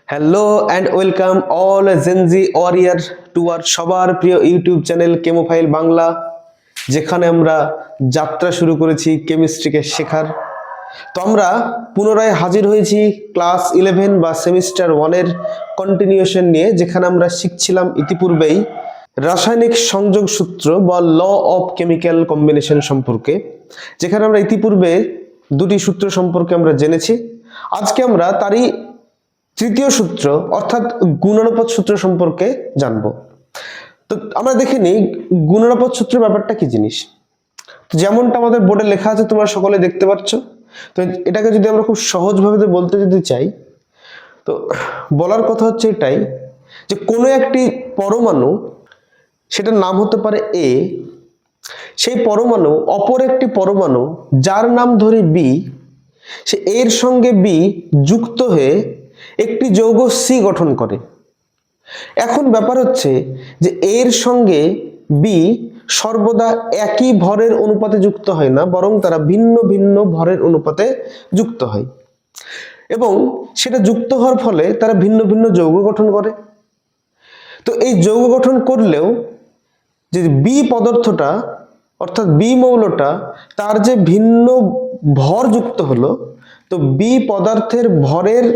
Hello and welcome all Gen Z warrior to আর সবার প্রিয় ইউটিউব চ্যানেল কেমোফাইল বাংলা, যেখানে আমরা যাত্রা শুরু করেছি কেমিস্ট্রিকে শেখার। তো আমরা পুনরায় হাজির হয়েছি ক্লাস 11 বা সেমিস্টার 1-এর কন্টিনিউশন নিয়ে, যেখানে আমরা শিখছিলাম ইতিপূর্বেই রাসায়নিক সংযোগ সূত্র বা ল অফ কেমিক্যাল কম্বিনেশন সম্পর্কে, যেখানে আমরা ইতিপূর্বে দুটি সূত্র সম্পর্কে আমরা জেনেছি। আজকে আমরা তারই তৃতীয় সূত্র অর্থাৎ গুণানুপাত সূত্র সম্পর্কে জানবো। তো আমরা দেখে নিই গুণানুপাত সূত্রের ব্যাপারটা কি জিনিস। তো যেমনটা আমাদের বোর্ডে লেখা আছে তোমরা সকলে দেখতে পাচ্ছ। তো এটাকে যদি আমরা খুব সহজভাবে বলতে যদি চাই, তো বলার কথা হচ্ছে এটাই যে কোনো একটি পরমাণু, সেটার নাম হতে পারে এ, সেই পরমাণু অপর একটি পরমাণু যার নাম ধরি বি, সে এর সঙ্গে বি যুক্ত হয়ে একটি যৌগ সি গঠন করে। এখন ব্যাপার হচ্ছে যে এর সঙ্গে বি সর্বদা একই ভরের অনুপাতে যুক্ত হয় না, বরং তারা ভিন্ন ভিন্ন ভরের অনুপাতে যুক্ত হয় এবং সেটা যুক্ত হওয়ার ফলে তারা ভিন্ন ভিন্ন যৌগ গঠন করে। তো এই যৌগ গঠন করলেও যে বি পদার্থটা অর্থাৎ বি মৌলটা তার যে ভিন্ন ভর যুক্ত হলো, তো বি পদার্থের ভরের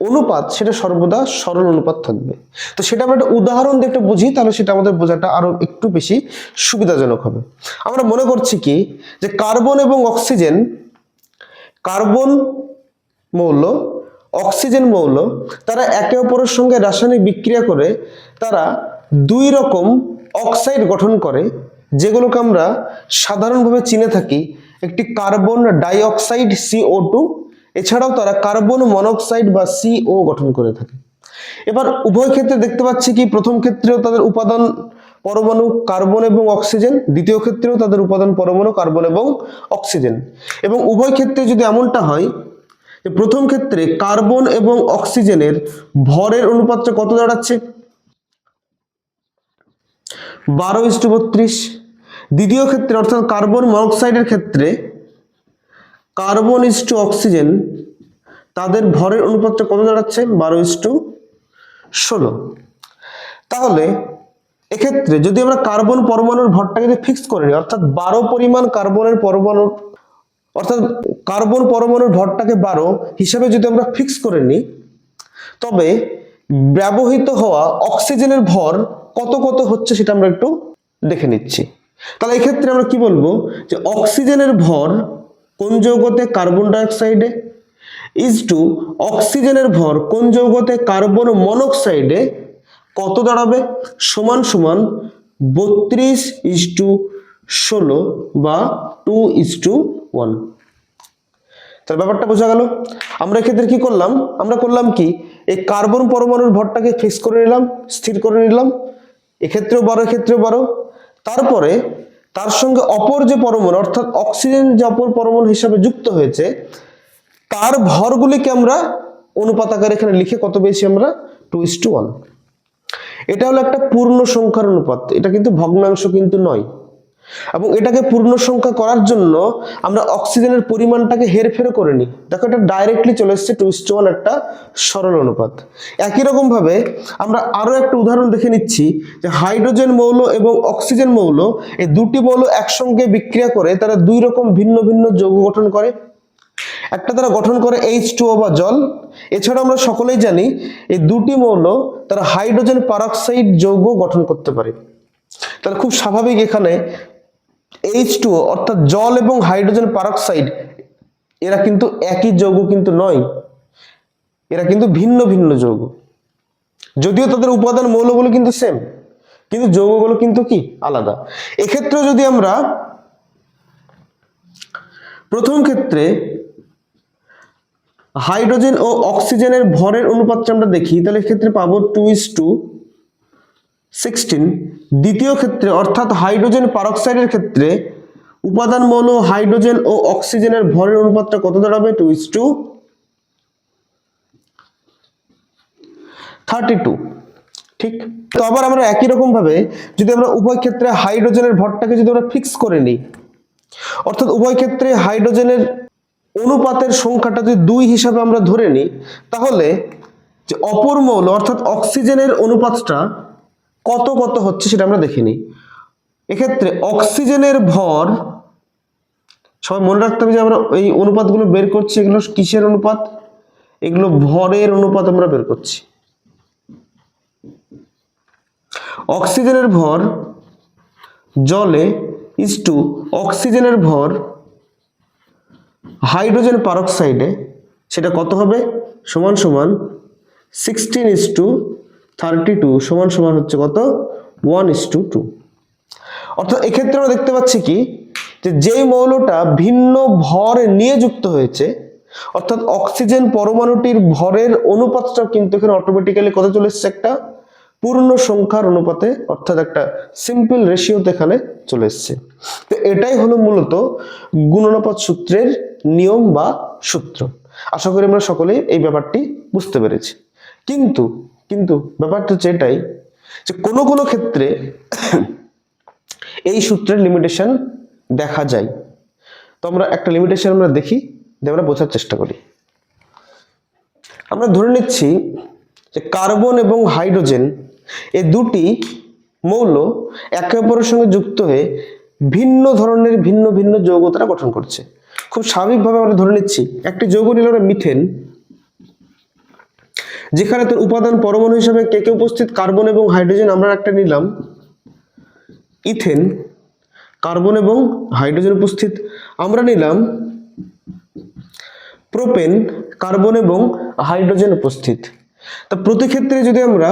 অনুপাত সেটা সর্বদা সরল অনুপাত থাকবে। তো সেটা আমরা একটা উদাহরণ দিয়ে একটু বুঝি, তাহলে সেটা আমাদের বোঝাটা আরো একটু বেশি সুবিধাজনক হবে। আমরা মনে করছি কি যে কার্বন এবং অক্সিজেন, কার্বন মৌল অক্সিজেন মৌল, তারা একে অপরের সঙ্গে রাসায়নিক বিক্রিয়া করে তারা দুই রকম অক্সাইড গঠন করে, যেগুলোকে আমরা সাধারণভাবে চিনে থাকি একটি কার্বন ডাই অক্সাইড CO2, এছাড়াও তারা কার্বন মনোক্সাইড বা CO গঠন করে থাকে। এবার উভয় ক্ষেত্রে দেখতে পাচ্ছি কি প্রথম ক্ষেত্রেও তাদের উপাদান পরমাণু কার্বন এবং অক্সিজেন, দ্বিতীয় ক্ষেত্রেও তাদের উপাদান পরমাণু কার্বন এবং অক্সিজেন। এবং উভয় ক্ষেত্রে যদি এমনটা হয় যে প্রথম ক্ষেত্রে কার্বন এবং অক্সিজেনের ভরের অনুপাতটা কত দাঁড়াচ্ছে 12:32, দ্বিতীয় ক্ষেত্রে অর্থাৎ কার্বন মনোক্সাইডের ক্ষেত্রে কার্বন ইস্টু অক্সিজেন তাদের ভরের অনুপাতটা কত দাঁড়াচ্ছে 12:16। তাহলে এক্ষেত্রে যদি আমরা কার্বন পরমাণুর ভরটাকে ফিক্স করে নিই, অর্থাৎ 12 পরিমাণ কার্বনের পরমাণুর অর্থাৎ কার্বন পরমাণুর ভরটাকে 12 হিসাবে যদি আমরা ফিক্স করে নিই, তবে ব্যবহৃত হওয়া অক্সিজেনের ভর কত কত হচ্ছে সেটা আমরা একটু দেখে নিচ্ছি। তাহলে এক্ষেত্রে আমরা কি বলবো যে অক্সিজেনের ভর কোন যৌগতে কার্বন ডাইঅক্সাইডে ইজ টু অক্সিজেনের ভর কোন যৌগতে কার্বন মনোক্সাইডে কত দাঁড়াবে সমান সমান 32:16 বা 2:1। তাহলে ব্যাপারটা বোঝা গেল। আমরা এক্ষেত্রে কি করলাম, আমরা করলাম কি এই কার্বন পরমাণুর ভরটাকে ফিক্স করে নিলাম, স্থির করে নিলাম, এক্ষেত্রেও 12 এক্ষেত্রেও 12। তারপরে তার সঙ্গে অপর যে পরমাণু অর্থাৎ অক্সিজেন যে অপর পরমাণু হিসাবে যুক্ত হয়েছে তার ভরগুলিকে আমরা অনুপাত আকারে এখানে লিখে কত পেয়েছি আমরা 2:1। এটা হলো একটা পূর্ণ সংখ্যার অনুপাত, এটা কিন্তু ভগ্নাংশ কিন্তু নয়। এবং এটাকে পূর্ণ সংখ্যা করার জন্য আমরা অক্সিজেনের পরিমাণটাকে হেরফের করে নিই। দেখো এটা ডাইরেক্টলি চলে এসেছে 2:1, একটা সরল অনুপাত। একই রকম ভাবে আমরা আরো একটা উদাহরণ দেখে নিচ্ছি যে হাইড্রোজেন মৌল এবং অক্সিজেন মৌল, এই দুটি মৌল একসঙ্গে বিক্রিয়া করে তারা দুই রকম ভিন্ন ভিন্ন যৌগ গঠন করে। একটা তারা গঠন করে H2O বা জল, এছাড়া আমরা সকলেই জানি এই দুটি মৌল তারা হাইড্রোজেন পারঅক্সাইড যৌগ গঠন করতে পারে। তাহলে খুব স্বাভাবিক এখানে H2O অর্থাৎ জল এবং হাইড্রোজেন পারঅক্সাইড এরা কিন্তু একই যৌগ কিন্তু নয়, এরা কিন্তু ভিন্ন ভিন্ন যৌগ। যদিও তাদের উপাদান মৌলগুলো কিন্তু সেম, কিন্তু যৌগগুলো কিন্তু কি আলাদা। এক্ষেত্রে যদি আমরা প্রথম ক্ষেত্রে হাইড্রোজেন ও অক্সিজেনের ভরের অনুপাতটা আমরা দেখি, তাহলে এক্ষেত্রে পাবো 2:16। দ্বিতীয় ক্ষেত্রে অর্থাৎ হাইড্রোজেন পারঅক্সাইডের ক্ষেত্রে উপাদান মৌল হাইড্রোজেন ও অক্সিজেনের ভরের অনুপাতটা কত দাঁড়াবে 2:32। ঠিক। তো আবার আমরা একই রকম ভাবে যদি আমরা উভয় ক্ষেত্রে হাইড্রোজেনের ভরটাকে যদি আমরা ফিক্স করে নিই, অর্থাৎ উভয় ক্ষেত্রে হাইড্রোজেনের অনুপাতের সংখ্যাটা যদি 2 হিসাবে আমরা ধরে নিই, তাহলে যে অপর মৌল অর্থাৎ অক্সিজেনের অনুপাতটা কত কত হচ্ছে সেটা আমরা দেখে নিই। এক্ষেত্রে অক্সিজেনের ভর, সবাই মনে রাখতে হবে যে আমরা এই অনুপাতগুলো বের করছি, এগুলো কিসের অনুপাত? এগুলো ভরের অনুপাত আমরা বের করছি। অক্সিজেনের ভর জলে ইজটু অক্সিজেনের ভর হাইড্রোজেন পারক্সাইডে, সেটা কত হবে? সমান সমান 16:32 সমান সমান হচ্ছে কত? 1:2। অর্থাৎ এক্ষেত্রে আমরা দেখতে পাচ্ছি কি, যে যেই মৌলটা ভিন্ন ভর নিয়ে যুক্ত হয়েছে, অর্থাৎ অক্সিজেন পরমাণুটির ভরের অনুপাতটা কিন্তু এখানে অটোমেটিক্যালি কত চলে এসেছে? একটা পূর্ণ সংখ্যার অনুপাতে, অর্থাৎ একটা সিম্পল রেশিওতে এখানে চলে এসেছে। তো এটাই হলো মূলত গুণানুপাত সূত্রের নিয়ম বা সূত্র। আশা করি আমরা সকলেই এই ব্যাপারটি বুঝতে পেরেছি। কিন্তু কিন্তু ব্যাপারটা হচ্ছে এটাই যে কোনো কোনো ক্ষেত্রে এই সূত্রের লিমিটেশন দেখা যায়। তো আমরা একটা লিমিটেশন আমরা দেখি, আমরা বোঝার চেষ্টা করি। আমরা ধরে নিচ্ছি যে কার্বন এবং হাইড্রোজেন এই দুটি মৌল একে অপরের সঙ্গে যুক্ত হয়ে ভিন্ন ধরনের ভিন্ন ভিন্ন যৌগ তারা গঠন করছে। খুব স্বাভাবিকভাবে আমরা ধরে নিচ্ছি একটি যৌগ নিল আমরা মিথেন, যেখানে তার উপাদান পরমাণু হিসেবে কে কে উপস্থিত? কার্বন এবং হাইড্রোজেন। আমরা একটা নিলাম ইথেন, কার্বন এবং হাইড্রোজেন উপস্থিত। আমরা নিলাম প্রোপেন, কার্বন এবং হাইড্রোজেন উপস্থিত। তা প্রতি ক্ষেত্রে যদি আমরা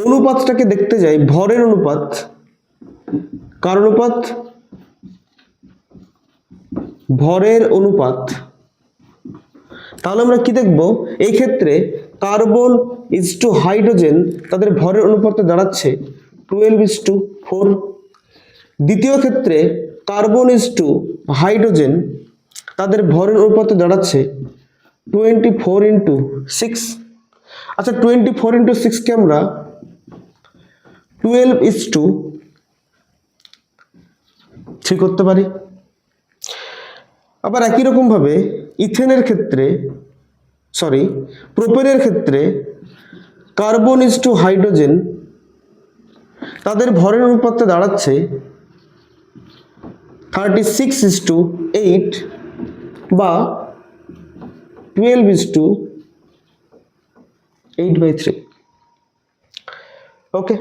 অনুপাতটাকে দেখতে যাই, ভরের অনুপাত, কার অনুপাত? ভরের অনুপাত। তাহলে আমরা কি দেখব? এই ক্ষেত্রে কার্বন ইজটু হাইড্রোজেন তাদের ভরের অনুপাতে দাঁড়াচ্ছে 12:4। দ্বিতীয় ক্ষেত্রে কার্বন ইজটু হাইড্রোজেন তাদের ভরের অনুপাতে দাঁড়াচ্ছে 24:6। আচ্ছা, 24:6 কে আমরা 12:3 করতে পারি। আবার একই রকম ভাবে ইথেনের ক্ষেত্রে, প্রোপেনের ক্ষেত্রে কার্বন ইজটু হাইড্রোজেন তাদের ভরের অনুপাতে দাঁড়াচ্ছে 36:8 বা 12:8/3। ওকে,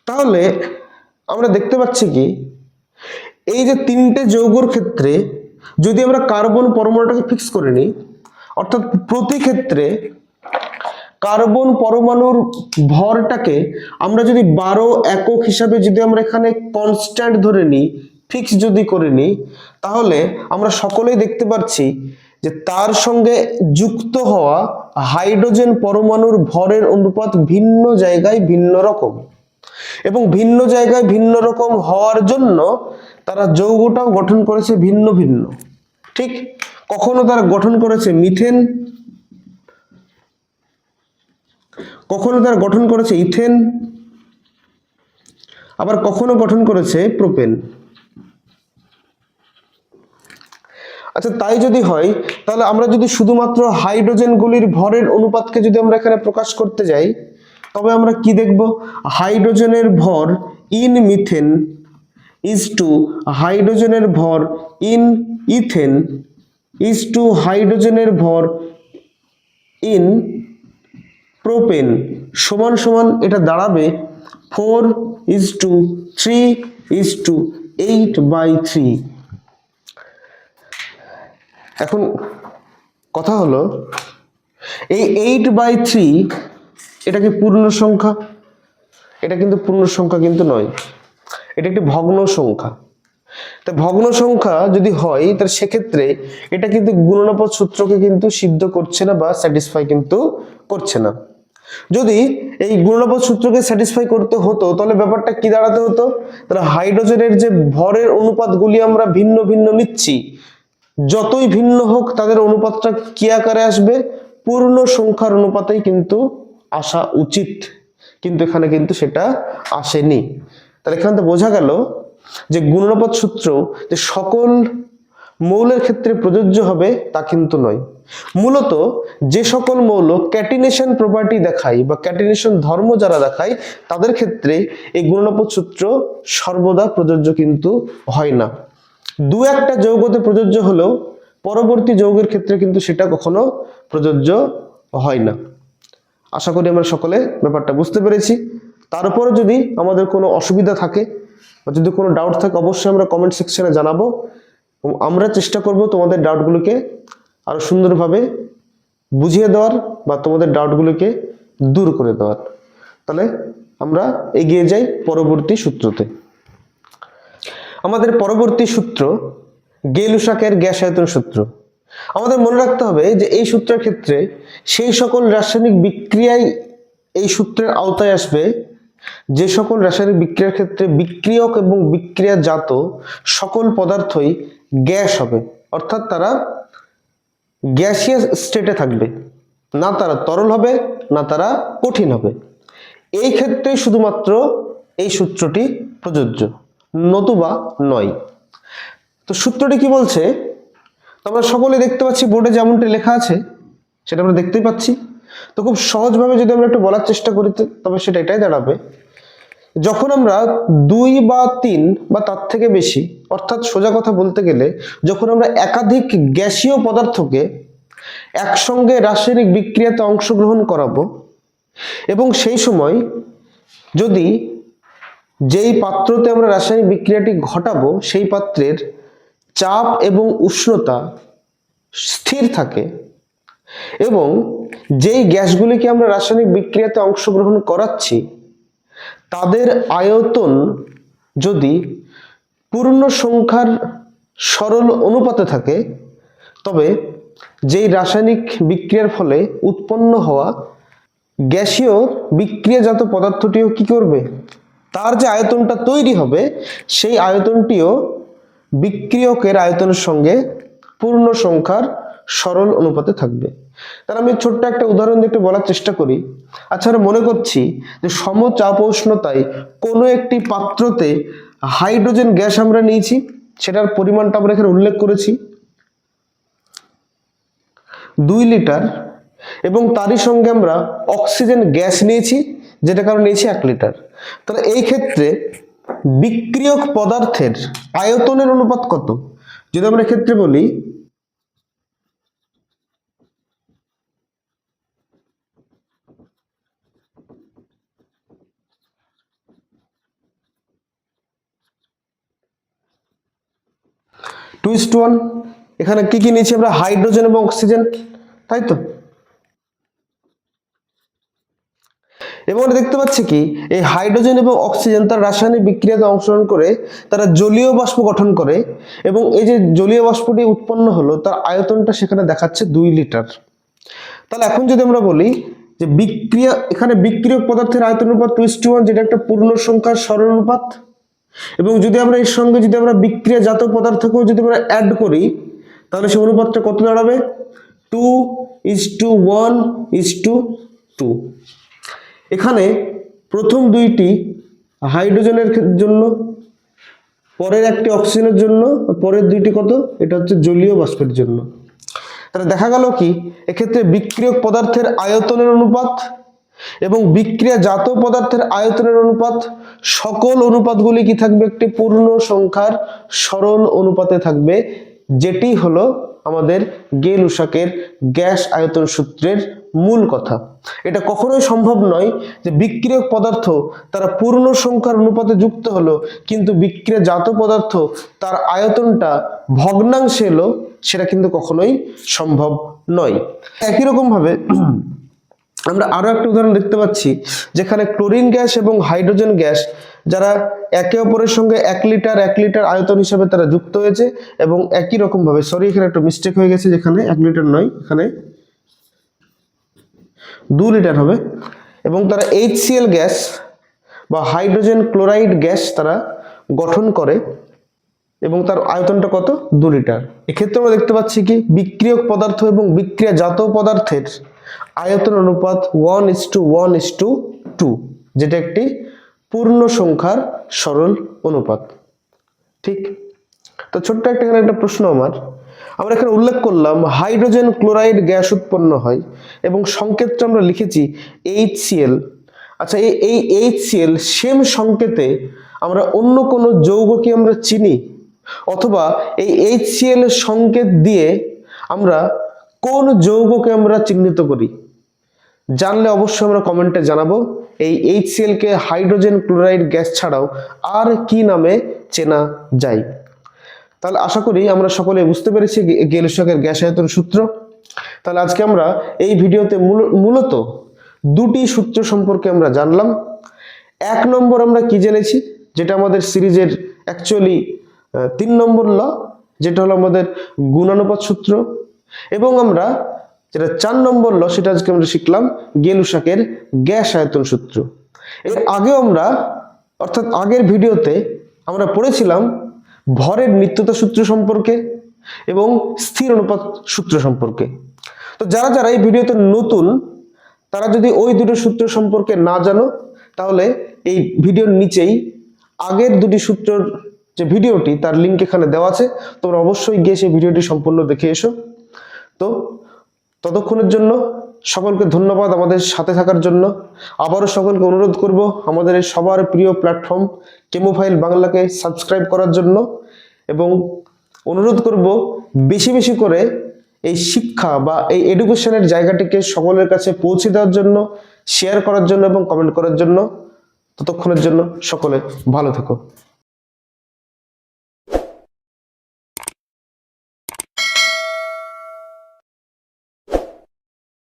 তাহলে আমরা দেখতে পাচ্ছি কি, এই যে তিনটে যৌগের ক্ষেত্রে যদি আমরা কার্বন পরমাণুটাকে ফিক্স করে নিই, অর্থাৎ প্রতি ক্ষেত্রে কার্বন পরমাণুর ভরটাকে আমরা যদি 12 একক হিসাবে যদি আমরা এখানে কনস্ট্যান্ট ধরে নিই, ফিক্স যদি করে নিই, তাহলে আমরা সকলেই দেখতে পাচ্ছি যে তার সঙ্গে যুক্ত হওয়া হাইড্রোজেন পরমাণুর ভরের অনুপাত ভিন্ন জায়গায় ভিন্ন রকম, এবং ভিন্ন জায়গায় ভিন্ন রকম হওয়ার জন্য তারা যৌগটাও গঠন করেছে ভিন্ন ভিন্ন। ঠিক, কখনো তারা গঠন করেছে মিথেন, কখনো তারা গঠন করেছে ইথেন, আবার কখনো গঠন করেছে প্রোপেন। আচ্ছা, তাই যদি হয় তাহলে আমরা যদি শুধুমাত্র হাইড্রোজেনগুলির ভরের অনুপাতকে যদি আমরা এখানে প্রকাশ করতে যাই, তবে আমরা কি দেখব? হাইড্রোজেনের ভর ইন মিথেন ইজ টু হাইড্রোজেনের ভর ইন ইথেন ইজ টু হাইড্রোজেনের ভর ইন প্রোপেন সমান সমান এটা দাঁড়াবে 4:3:8/3। এখন কথা হলো, এই 8/3 এটা কি পূর্ণ সংখ্যা? এটা কিন্তু পূর্ণ সংখ্যা কিন্তু নয়, এটা একটি ভগ্ন সংখ্যা। তা ভগ্ন সংখ্যা যদি হয় তাহলে সেক্ষেত্রে এটা কিন্তু গুণানুপাত সূত্রকে কিন্তু সিদ্ধ করছে না বা স্যাটিসফাই কিন্তু করছে না। যদি এই গুণানুপাত সূত্রকে স্যাটিসফাই করতে হতো তাহলে ব্যাপারটা কি দাঁড়াতে হতো? তাহলে হাইড্রোজেনের যে ভরের অনুপাতগুলি আমরা ভিন্ন ভিন্ন নিচ্ছি, যতই ভিন্ন হোক তাদের অনুপাতটা কি আকারে আসবে? পূর্ণ সংখ্যার অনুপাতেই কিন্তু আসা উচিত, কিন্তু এখানে কিন্তু সেটা আসেনি। তাহলে এখান থেকে বোঝা গেল যে গুণানুপাত সূত্র যে সকল মৌলের ক্ষেত্রে প্রযোজ্য হবে তা কিন্তু নয়। মূলত যে সকল মৌল ক্যাটিনেশন প্রপার্টি দেখায় বা ক্যাটিনেশন ধর্ম যারা দেখায় তাদের ক্ষেত্রে এই গুণনফল সূত্র সর্বদা প্রযোজ্য কিন্তু হয় না। দু একটা যৌগতে প্রযোজ্য হলেও পরবর্তী যৌগের ক্ষেত্রে কিন্তু সেটা কখনো প্রযোজ্য হয় না। আশা করি আমরা সকলে ব্যাপারটা বুঝতে পেরেছি। তারপরে যদি আমাদের কোনো অসুবিধা থাকে বা যদি কোনো ডাউট থাকে অবশ্যই আমরা কমেন্ট সেকশনে জানাবো এবং আমরা চেষ্টা করব তোমাদের ডাউটগুলোকে আরো সুন্দরভাবে বুঝিয়ে দেওয়ার বা তোমাদের ডাউটগুলোকে দূর করে দেওয়ার। তাহলে আমরা এগিয়ে যাই পরবর্তী সূত্রতে। আমাদের পরবর্তী সূত্র গেলুসাকের গ্যাস আয়তন সূত্র। আমাদের মনে রাখতে হবে যে এই সূত্রের ক্ষেত্রে সেই সকল রাসায়নিক বিক্রিয়ায় এই সূত্রের আওতায় আসবে যে সকল রাসায়নিক বিক্রিয়ার ক্ষেত্রে বিক্রিয়ক এবং বিক্রিয়াজাত সকল পদার্থই গ্যাস হবে, অর্থাৎ তারা গ্যাসিয়াস স্টেটে থাকবে, না তারা তরল হবে না তারা কঠিন হবে। এই ক্ষেত্রে শুধুমাত্র এই সূত্রটি প্রযোজ্য, নতুবা নয়। তো সূত্রটি কি বলছে তো আমরা সকলে দেখতে পাচ্ছি বোর্ডে যেমনটি লেখা আছে সেটা আমরা দেখতেই পাচ্ছি। তো খুব সহজভাবে যদি আমরা একটু বলার চেষ্টা করি তবে সেটা এটাই দাঁড়াবে, যখন আমরা 2 বা 3 বা তার থেকে বেশি, অর্থাৎ সোজা কথা বলতে গেলে যখন আমরা একাধিক গ্যাসীয় পদার্থকে একসঙ্গে রাসায়নিক বিক্রিয়াতে অংশগ্রহণ করাবো এবং সেই সময় যদি যেই পাত্রতে আমরা রাসায়নিক বিক্রিয়াটি ঘটাবো সেই পাত্রের চাপ এবং উষ্ণতা স্থির থাকে এবং যেই গ্যাসগুলিকে আমরা রাসায়নিক বিক্রিয়াতে অংশগ্রহণ করাচ্ছি তাদের আয়তন যদি পূর্ণ সংখ্যার সরল অনুপাতে থাকে, তবে যেই রাসায়নিক বিক্রিয়ার ফলে উৎপন্ন হওয়া গ্যাসীয় বিক্রিয়াজাত পদার্থটিও কি করবে, তার যে আয়তনটা তৈরি হবে সেই আয়তনটিও বিক্রিয়কের আয়তনের সঙ্গে পূর্ণ সংখ্যার সরল অনুপাতে থাকবে। তাহলে আমি ছোট্ট একটা উদাহরণ দিয়ে একটু বলার চেষ্টা করি। আচ্ছা, আমরা মনে করছি যে সমচাপ উষ্ণতায় কোনো একটি পাত্রতে হাইড্রোজেন গ্যাস আমরা নিয়েছি, সেটার পরিমাণটা আমরা এখানে উল্লেখ করেছি 2 লিটার, এবং তারই সঙ্গে আমরা অক্সিজেন গ্যাস নিয়েছি যেটাকে আমরা নিয়েছি 1 লিটার। তাহলে এই ক্ষেত্রে বিক্রিয়ক পদার্থের আয়তনের অনুপাত কত? যদি আমরা ক্ষেত্রে বলি টু ইস টু 1, এখানে কি কি নিয়েছি আমরা? হাইড্রোজেন এবং অক্সিজেন, তাই তো। এবং আমরা দেখতে পাচ্ছি কি এই হাইড্রোজেন এবং অক্সিজেন তার রাসায়নিক বিক্রিয়াতে অংশগ্রহণ করে তারা জলীয় বাষ্প গঠন করে এবং এই যে জলীয় বাষ্পটি উৎপন্ন হলো তার আয়তনটা সেখানে দেখাচ্ছে 2 লিটার। তাহলে এখন যদি আমরা বলি যে বিক্রিয়া, এখানে বিক্রিয়ক পদার্থের আয়তন অনুপাত 2:1, যেটা একটা পূর্ণ সংখ্যার সরল অনুপাত, এবং যদি আমরা এর সঙ্গে যদি আমরা বিক্রিয়াজাত পদার্থকেও যদি আমরা অ্যাড করি তাহলে সেই অনুপাতটা কত দাঁড়াবে? 2:1:2। এখানে প্রথম দুইটি হাইড্রোজেনের জন্য, পরের একটি অক্সিজেনের জন্য, পরের দুইটি কত? এটা হচ্ছে জলীয় বাষ্পের জন্য। তাহলে দেখা গেল কি এক্ষেত্রে বিক্রিয়ক পদার্থের আয়তনের অনুপাত এবং বিক্রিয়াজাত পদার্থের আয়তনের অনুপাত, সকল অনুপাতগুলি কি থাকবে? একটি পূর্ণ সংখ্যার সরল অনুপাতে থাকবে, যেটি হলো আমাদের গেলুসাকের গ্যাস আয়তন সূত্রের মূল কথা। এটা কখনোই সম্ভব নয় যে বিক্রিয়ক পদার্থ তারা পূর্ণ সংখ্যার অনুপাতে যুক্ত হলো কিন্তু বিক্রিয়াজাত পদার্থ তার আয়তনটা ভগ্নাংশে এলো, সেটা কিন্তু কখনোই সম্ভব নয়। একই রকম ভাবে আমরা আরো একটা উদাহরণ দেখতে পাচ্ছি যেখানে ক্লোরিন গ্যাস এবং হাইড্রোজেন গ্যাস যারা একে অপরের সঙ্গে 1 লিটার আয়তন হিসেবে তারা যুক্ত হয়েছে এবং একই রকম ভাবে, সরি এখানে একটা মিস্টেক হয়ে গেছে, যেখানে 1 লিটার নয় এখানে 2 লিটার হবে, এবং তারা HCl গ্যাস বা হাইড্রোজেন ক্লোরাইড গ্যাস তারা গঠন করে এবং তার আয়তনটা কত? 2 লিটার। এক্ষেত্রে আমরা দেখতে পাচ্ছি কি বিক্রিয়ক পদার্থ এবং বিক্রিয়াজাত পদার্থের আয়তন অনুপাত 1:1:2, যেটা একটি পূর্ণ সংখ্যার সরল অনুপাত। ঠিক তো ছোট্ট একটা এখানে একটা প্রশ্ন আমার, আমরা এখানে উল্লেখ করলাম হাইড্রোজেন ক্লোরাইড গ্যাস উৎপন্ন হয় এবং সংকেতটা আমরা লিখেছি HCl। আচ্ছা, এই HCl সেম সংকেতে আমরা অন্য কোনো যৌগ কি আমরা চিনি, অথবা এই HCl এর সংকেত দিয়ে আমরা কোন যৌগকে আমরা চিহ্নিত করি? জানলে অবশ্যই আমরা কমেন্টে জানাবো। এই HCl কে হাইড্রোজেন ক্লোরাইড গ্যাস ছাড়াও আর কি নামে চেনা যায়? তাহলে আশা করি আমরা সকলে বুঝতে পেরেছি গেলুসাকের গ্যাস আয়তন সূত্র। তাহলে আজকে আমরা এই ভিডিওতে মূলত দুটি সূত্র সম্পর্কে আমরা জানলাম। 1 নম্বর আমরা কি জেনেছি, যেটা আমাদের সিরিজের অ্যাকচুয়ালি 3 নম্বর ল, যেটা হলো আমাদের গুণানুপাত সূত্র, এবং আমরা যেটা 4 নম্বর ল সেটা আজকে আমরা শিখলাম গেলুসাকের গ্যাস আয়তন সূত্র। এর আগেও আমরা অর্থাৎ আগের ভিডিওতে আমরা পড়েছিলাম ভরের নিত্যতা সূত্র সম্পর্কে এবং স্থির অনুপাত সূত্র সম্পর্কে। তো যারা যারা এই ভিডিওতে নতুন, তারা যদি ওই দুটো সূত্র সম্পর্কে না জানো, তাহলে এই ভিডিওর নিচেই আগের দুটি সূত্রের যে ভিডিওটি তার লিঙ্ক এখানে দেওয়া আছে, তোমরা অবশ্যই গিয়ে সেই ভিডিওটি সম্পূর্ণ দেখে এসো। তো ততক্ষণের জন্য সকলকে ধন্যবাদ আমাদের সাথে থাকার জন্য। আবারও সকলকে অনুরোধ করব আমাদের এই সবার প্রিয় প্ল্যাটফর্ম কেমোফাইল বাংলাকে সাবস্ক্রাইব করার জন্য, এবং অনুরোধ করব বেশি বেশি করে এই শিক্ষা বা এই এডুকেশনের জায়গাটিকে সকলের কাছে পৌঁছে দেওয়ার জন্য, শেয়ার করার জন্য এবং কমেন্ট করার জন্য। ততক্ষণের জন্য সকলে ভালো থেকো।